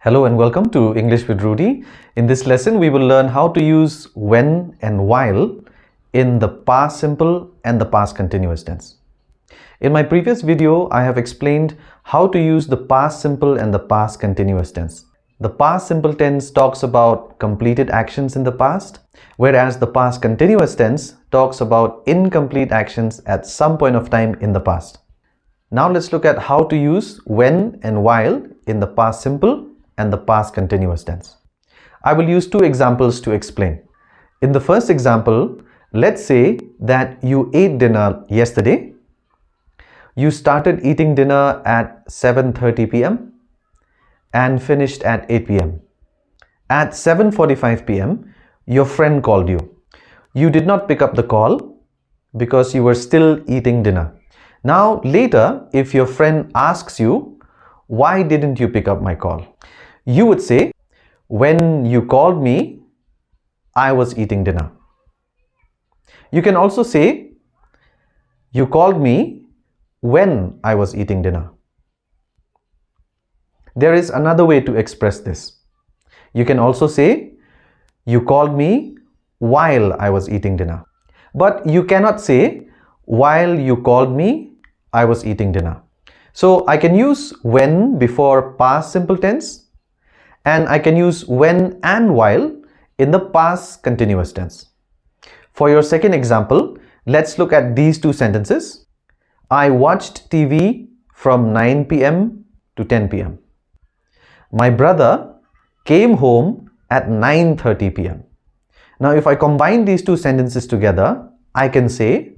Hello and welcome to English with Rudy. In this lesson, we will learn how to use when and while in the past simple and the past continuous tense. In my previous video, I have explained how to use the past simple and the past continuous tense. The past simple tense talks about completed actions in the past, whereas the past continuous tense talks about incomplete actions at some point of time in the past. Now let's look at how to use when and while in the past simple and the past continuous tense. I will use two examples to explain. In the first example, let's say that you ate dinner yesterday. You started eating dinner at 7:30 p.m. and finished at 8 p.m. At 7:45 p.m., your friend called you. You did not pick up the call because you were still eating dinner. Now later, if your friend asks you, why didn't you pick up my call? You would say, when you called me, I was eating dinner. You can also say, you called me when I was eating dinner. There is another way to express this. You can also say, you called me while I was eating dinner. But you cannot say, while you called me, I was eating dinner. So I can use when before past simple tense, and I can use when and while in the past continuous tense. For your second example, let's look at these two sentences. I watched TV from 9 p.m. to 10 p.m. My brother came home at 9:30 p.m. Now, if I combine these two sentences together, I can say,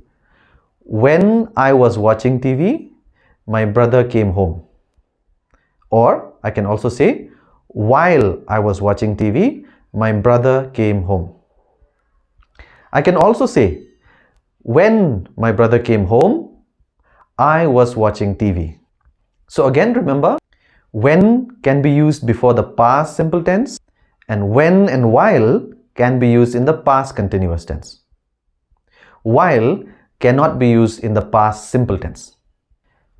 when I was watching TV, my brother came home. Or I can also say, while I was watching TV, my brother came home. I can also say, when my brother came home, I was watching TV. So again, remember, when can be used before the past simple tense, and when and while can be used in the past continuous tense. While cannot be used in the past simple tense.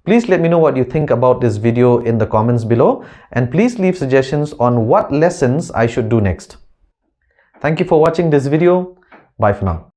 Please let me know what you think about this video in the comments below, and please leave suggestions on what lessons I should do next. Thank you for watching this video. Bye for now.